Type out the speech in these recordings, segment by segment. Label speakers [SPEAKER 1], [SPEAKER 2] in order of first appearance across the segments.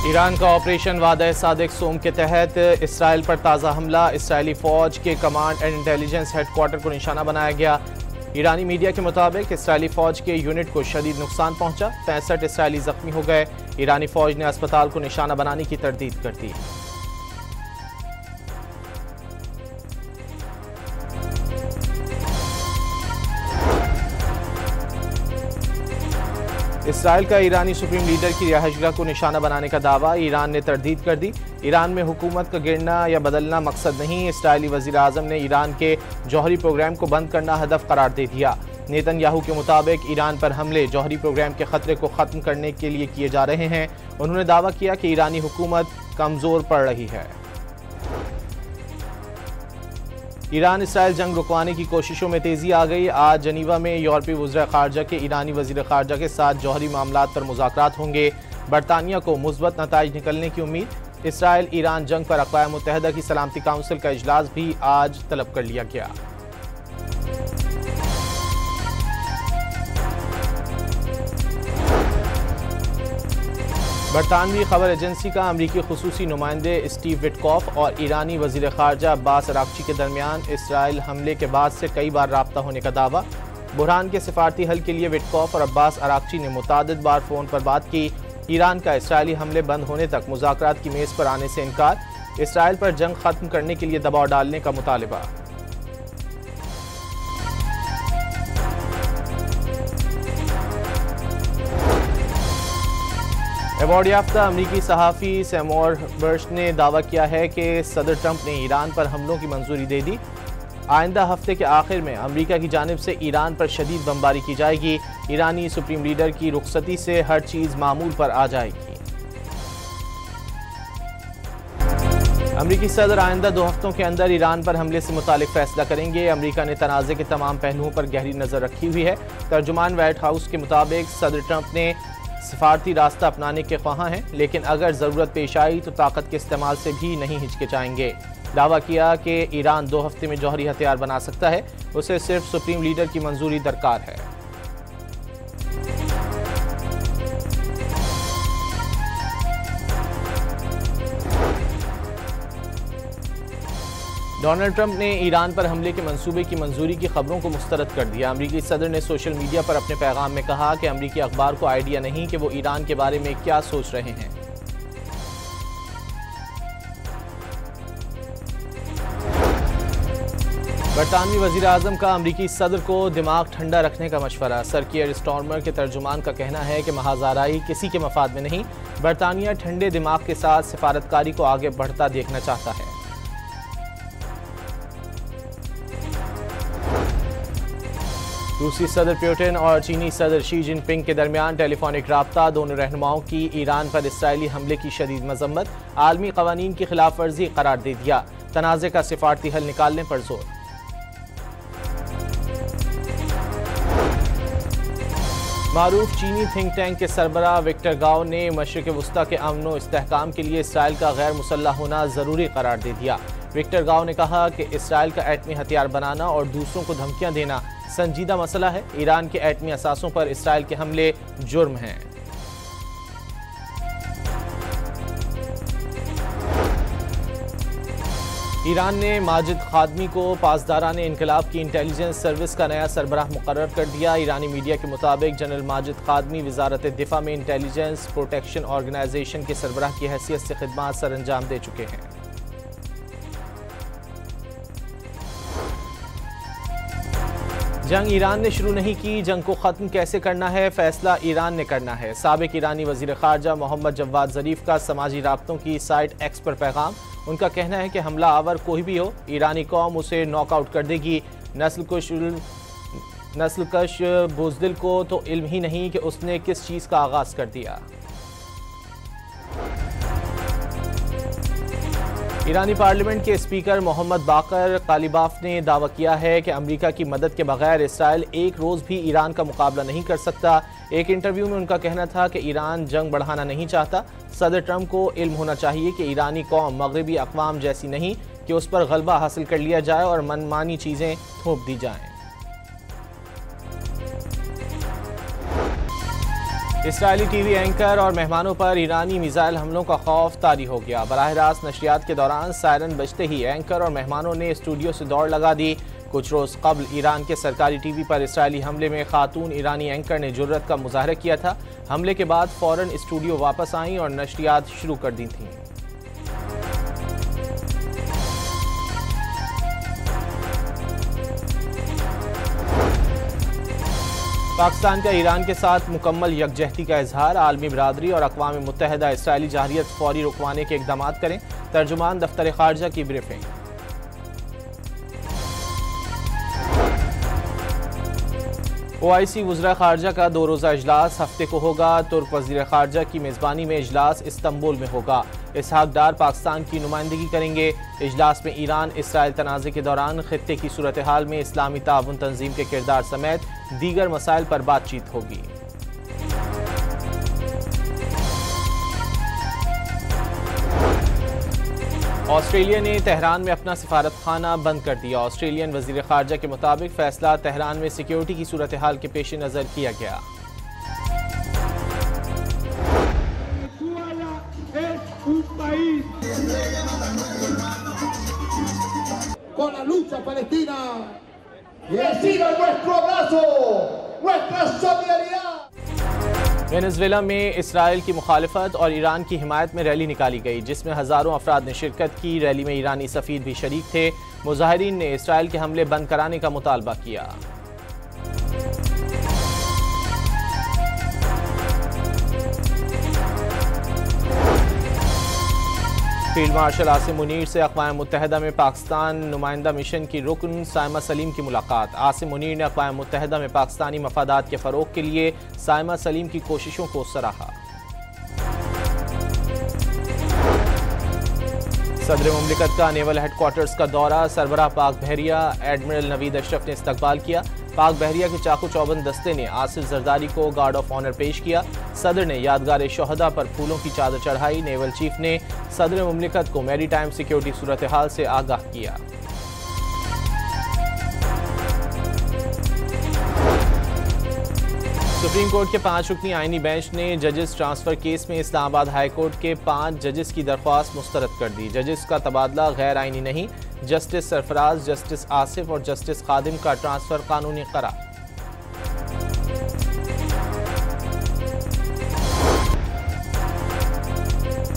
[SPEAKER 1] Iran का operation वादा सादिक सोम के तहत इसराइल पर ताज़ा हमला। इसराइली फौज के कमांड एंड इंटेलिजेंस हेडक्वार्टर को निशाना बनाया गया। ईरानी मीडिया के मुताबिक इसराइली फौज के यूनिट को शदीद नुकसान पहुंचा। 65 इसराइली जख्मी हो गए। ईरानी फौज ने अस्पताल को निशाना बनाने की तरदीद कर दी। इसराइल का ईरानी सुप्रीम लीडर की रिहाइशगाह को निशाना बनाने का दावा। ईरान ने तरदीद कर दी। ईरान में हुकूमत का गिरना या बदलना मकसद नहीं। इसराइली वज़ीर आज़म ने ईरान के जौहरी प्रोग्राम को बंद करना हदफ करार दे दिया। नेतन्याहू के मुताबिक ईरान पर हमले जौहरी प्रोग्राम के खतरे को ख़त्म करने के लिए किए जा रहे हैं। उन्होंने दावा किया कि ईरानी हुकूमत कमज़ोर पड़ रही है। ईरान इसराइल जंग रुकवाने की कोशिशों में तेजी आ गई। आज जनीवा में यूरोपीय वज़ीर ख़ारजा के ईरानी वज़ीर ख़ारजा के साथ जौहरी मामलात पर मुज़ाकरात होंगे। बरतानिया को मुस्बत नताइज निकलने की उम्मीद। इसराइल ईरान जंग पर अक़वाम मुत्तहिदा की सलामती काउंसिल का इजलास भी आज तलब कर लिया गया। बरतानवी खबर एजेंसी का अमरीकी खुसूसी नुमाइंदे स्टीव विटकॉफ और ईरानी वज़ीर ख़ारजा अब्बास अराग़ची के दरमियान इसराइल हमले के बाद से कई बार राब्ता होने का दावा। बुरहान के सिफारती हल के लिए विटकॉफ और अब्बास अराग़ची ने मुतादिद बार फ़ोन पर बात की। ईरान का इसराइली हमले बंद होने तक मुज़ाकरात की मेज़ पर आने से इनकार। इसराइल पर जंग ख़त्म करने के लिए दबाव डालने का मुतालिबा। अवार्ड याफ्ता अमरीकी सहाफ़ी सैमोर बर्श ने दावा किया है कि सदर ट्रंप ने ईरान पर हमलों की मंजूरी दे दी। आइंदा हफ्ते के आखिर में अमरीका की जानिब से ईरान पर शदीद बमबारी की जाएगी। ईरानी सुप्रीम लीडर की रुखसती से हर चीज़ मामूल पर आ जाएगी। अमरीकी सदर आइंदा 2 हफ्तों के अंदर ईरान पर हमले से मुतालिक फैसला करेंगे। अमरीका ने तनाज़े के तमाम पहलुओं पर गहरी नज़र रखी हुई है। तर्जुमान व्हाइट हाउस के मुताबिक सदर ट्रंप ने सिफारती रास्ता अपनाने के ख्वाहां हैं, लेकिन अगर ज़रूरत पेश आई तो ताकत के इस्तेमाल से भी नहीं हिचकिचाएंगे। दावा किया कि ईरान 2 हफ्ते में जौहरी हथियार बना सकता है। उसे सिर्फ सुप्रीम लीडर की मंजूरी दरकार है। डोनाल्ड ट्रंप ने ईरान पर हमले के मंसूबे की मंजूरी की खबरों को मुस्तरद कर दिया। अमरीकी सदर ने सोशल मीडिया पर अपने पैगाम में कहा कि अमरीकी अखबार को आइडिया नहीं कि वो ईरान के बारे में क्या सोच रहे हैं। बरतानवी वज़ीर आज़म का अमरीकी सदर को दिमाग ठंडा रखने का मशवरा। सर कियर स्टॉर्मर के तर्जुमान का कहना है कि महाज़ाराई किसी के मफाद में नहीं। बरतानिया ठंडे दिमाग के साथ सिफारतकारी को आगे बढ़ता देखना चाहता है। रूसी सदर पुतिन और चीनी सदर शी जिनपिंग के दरमियान टेलीफोनिक राब्ता। दोनों रहनुमाओं की ईरान पर इसराइली हमले की शदीद मजम्मत। आलमी कवानीन की खिलाफ वर्जी करार दे दिया। तनाज़े का सिफारती हल निकालने पर जोर। मारूफ चीनी थिंक टैंक के सरबराह विक्टर गाओ ने मशरिक़ वुस्ता के अमन व इस्तेहकाम के लिए इसराइल का गैर मुसल्लह होना ज़रूरी करार दे दिया। विक्टर गाओ ने कहा कि इसराइल का एटमी हथियार बनाना और दूसरों को धमकियां देना संजीदा मसला है। ईरान के एटमी असासों पर इसराइल के हमले जुर्म हैं। ईरान ने माजिद खादमी को पासदारान इनकलाब की इंटेलिजेंस सर्विस का नया सरबराह मुकर्रर कर दिया। ईरानी मीडिया के मुताबिक जनरल माजिद खादमी वजारत दिफा में इंटेलिजेंस प्रोटेक्शन ऑर्गेनाइजेशन के सरबराह की हैसियत से खिदमात सर अंजाम दे चुके हैं। जंग ईरान ने शुरू नहीं की, जंग को ख़त्म कैसे करना है फैसला ईरान ने करना है। साबिक ईरानी वज़ीर ख़ारजा मोहम्मद जवाद ज़रीफ का समाजी राब्तों की साइट एक्स पर पैगाम। उनका कहना है कि हमला आवर कोई भी हो, ईरानी कौम उसे नॉकआउट कर देगी। नस्लकश बुज़दिल को तो इल्म ही नहीं कि उसने किस चीज़ का आगाज़ कर दिया। ईरानी पार्लियामेंट के स्पीकर मोहम्मद बाकर कालिबाफ ने दावा किया है कि अमेरिका की मदद के बगैर इसराइल एक रोज़ भी ईरान का मुकाबला नहीं कर सकता। एक इंटरव्यू में उनका कहना था कि ईरान जंग बढ़ाना नहीं चाहता। सदर ट्रंप को इल्म होना चाहिए कि ईरानी कौम मगरबी अक़वाम जैसी नहीं कि उस पर गलबा हासिल कर लिया जाए और मनमानी चीज़ें थोप दी जाएं। इसराइली टीवी एंकर और मेहमानों पर ईरानी मिसाइल हमलों का खौफ तारी हो गया। बराह रास्त नशरियात के दौरान सायरन बजते ही एंकर और मेहमानों ने स्टूडियो से दौड़ लगा दी। कुछ रोज कबल ईरान के सरकारी टीवी पर इसराइली हमले में खातून ईरानी एंकर ने जुर्रत का मुजाहरा किया था। हमले के बाद फौरन स्टूडियो वापस आईं और नशरियात शुरू कर दी थीं। पाकिस्तान का ईरान के साथ मुकम्मल यकजहती का इजहार। आलमी बरादरी और अक़वाम मुत्तहिदा इसराइली जारहियत फौरी रुकवाने के इक़दाम करें। तर्जुमान दफ्तर खारजा की ब्रीफिंग। OIC वज़रा खारजा का 2 रोज़ा इजलास हफ्ते को होगा। तुर्क वज़ीर खारजा की मेज़बानी में इजलास इस्तांबुल में होगा। इसहाक डार पाकिस्तान की नुमाइंदगी करेंगे। इजलास में ईरान इसराइल तनाज़े के दौरान खित्ते की सूरत हाल में इस्लामी ताउन तंजीम के किरदार समेत दीगर मसाइल पर बातचीत होगी। ऑस्ट्रेलिया ने तेहरान में अपना सिफारत खाना बंद कर दिया। ऑस्ट्रेलियन वज़ीर खारजा के मुताबिक फैसला तेहरान में सिक्योरिटी की सूरत हाल के पेश नज़र किया गया।
[SPEAKER 2] Con la lucha palestina reciban nuestro abrazo, nuestra solidaridad।
[SPEAKER 1] Venezuela में इसराइल की मुखालिफत और ईरान की हिमायत में रैली निकाली गई, जिसमें हज़ारों अफराद ने शिरकत की। रैली में ईरानी सफ़ीर भी शरीक थे। मुजाहिरीन ने इसराइल के हमले बंद कराने का मुतालबा किया। फील्ड मार्शल आसिम मुनीर से अक़वाम मुत्तहिदा में पाकिस्तान नुमाइंदा मिशन की रुकन साइमा सलीम की मुलाकात। आसिम मुनीर ने अक़वाम मुत्तहिदा में पाकिस्तानी मफादात के फ़रोग़ के लिए साइमा सलीम की कोशिशों को सराहा। सदर मुमलिकत का नेवल हेडक्वार्टर्स का दौरा। सरबराह पाक बहरिया एडमिरल नवीद अशरफ ने इस्तकबाल किया। पाक बहरिया के चाकू चौबंद दस्ते ने आसिफ जरदारी को गार्ड ऑफ ऑनर पेश किया। सदर ने यादगार शोहदा पर फूलों की चादर चढ़ाई। नेवल चीफ ने सदर मुमलिकत को मैरी टाइम सिक्योरिटी सूरत हाल से आगाह किया। सुप्रीम कोर्ट के 5 रुकनी आईनी बेंच ने जजेस ट्रांसफर केस में इस्लामाबाद हाई कोर्ट के 5 जजेस की दरख्वास्त मुस्तरद कर दी। जजेस का तबादला गैर आईनी नहीं। जस्टिस सरफराज, जस्टिस आसिफ और जस्टिस खादिम का ट्रांसफर कानूनी करार।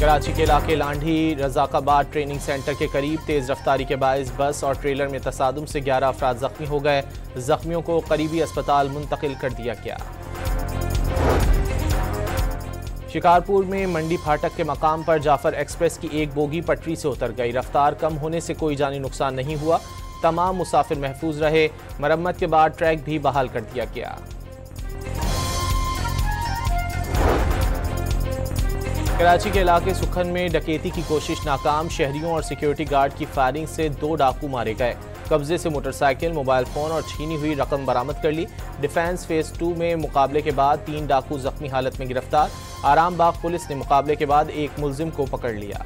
[SPEAKER 1] कराची के इलाके लांढी रजाकाबाद ट्रेनिंग सेंटर के करीब तेज रफ्तारी के बायस बस और ट्रेलर में तसादुम से 11 अफराद जख्मी हो गए। जख्मियों को करीबी अस्पताल मुंतकिल कर दिया गया। शिकारपुर में मंडी फाटक के मकाम पर जाफर एक्सप्रेस की एक बोगी पटरी से उतर गई। रफ्तार कम होने से कोई जानी नुकसान नहीं हुआ। तमाम मुसाफिर महफूज रहे। मरम्मत के बाद ट्रैक भी बहाल कर दिया गया। कराची के इलाके सुखन में डकैती की कोशिश नाकाम। शहरियों और सिक्योरिटी गार्ड की फायरिंग से 2 डाकू मारे गए। कब्जे से मोटरसाइकिल, मोबाइल फोन और छीनी हुई रकम बरामद कर ली। डिफेंस फेज 2 में मुकाबले के बाद 3 डाकू जख्मी हालत में गिरफ्तार। आराम बाग पुलिस ने मुकाबले के बाद एक मुलजिम को पकड़ लिया।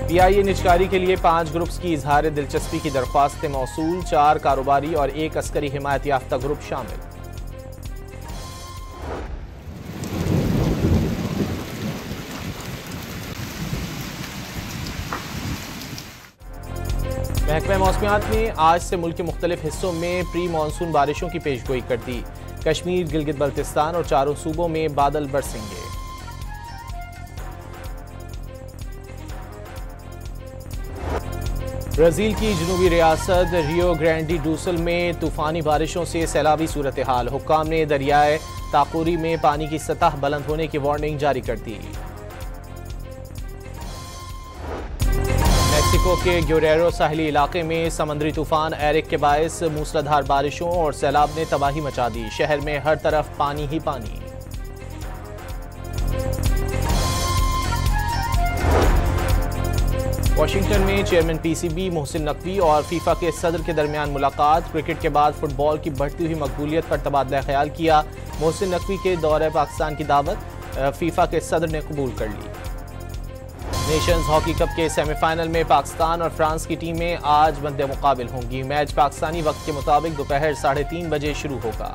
[SPEAKER 1] PIA निजकारी के लिए 5 ग्रुप्स की इजहार दिलचस्पी की दरख्वास्तें मौसूल। 4 कारोबारी और 1 अस्करी हिमायत याफ्ता ग्रुप शामिल। महकमा मौसमियात ने आज से मुल्क के मुख्तलिफ हिस्सों में प्री मानसून बारिशों की पेशगोई कर दी। कश्मीर, गिलगित बल्तिस्तान और चारों सूबों में बादल बरसेंगे। ब्राजील की जनूबी रियासत रियो ग्रैंडी डू सुल में तूफानी बारिशों से सैलाबी सूरत हाल। हुक्काम ने दरियाए ताकुरी में पानी की सतह बुलंद होने की वार्निंग जारी कर दी। मेक्सिको के ग्योरेरो साहली इलाके में समंदरी तूफान एरिक के बायस मूसलाधार बारिशों और सैलाब ने तबाही मचा दी। शहर में हर तरफ पानी ही पानी। वाशिंगटन में चेयरमैन PCB मोहसिन नकवी और फीफा के सदर के दरमियान मुलाकात। क्रिकेट के बाद फुटबॉल की बढ़ती हुई मकबूलियत पर तबादला ख्याल किया। मोहसिन नकवी के दौरे पाकिस्तान की दावत फीफा के सदर ने कबूल कर ली। नेशंस हॉकी कप के सेमीफाइनल में पाकिस्तान और फ्रांस की टीमें आज मद्दे मुकाबिल होंगी। मैच पाकिस्तानी वक्त के मुताबिक दोपहर 3:30 बजे शुरू होगा।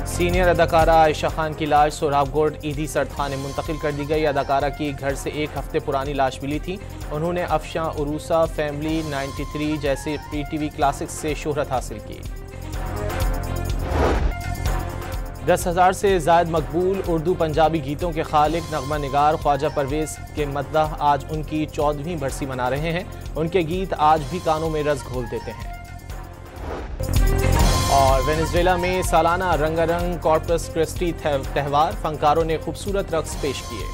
[SPEAKER 1] सीनियर अदाकारा आयशा खान की लाश सोहराबगोट ईदी सरथाने मुंतकिल कर दी गई। अदाकारा की घर से 1 हफ्ते पुरानी लाश मिली थी। उन्होंने अफशां, उरूसा, फैमिली, 93 जैसे PTV क्लासिक्स से शोहरत हासिल की। 10,000 से ज़ायद मकबूल उर्दू पंजाबी गीतों के खालिक नगमा निगार ख्वाजा परवेज़ के मद्दाह आज उनकी 14वीं बरसी मना रहे हैं। उनके गीत आज भी कानों में रस घोल देते हैं। और वेनेजुएला में सालाना रंगारंग कॉर्पस क्रिस्टी त्यौहार, फनकारों ने खूबसूरत रक्स पेश किए।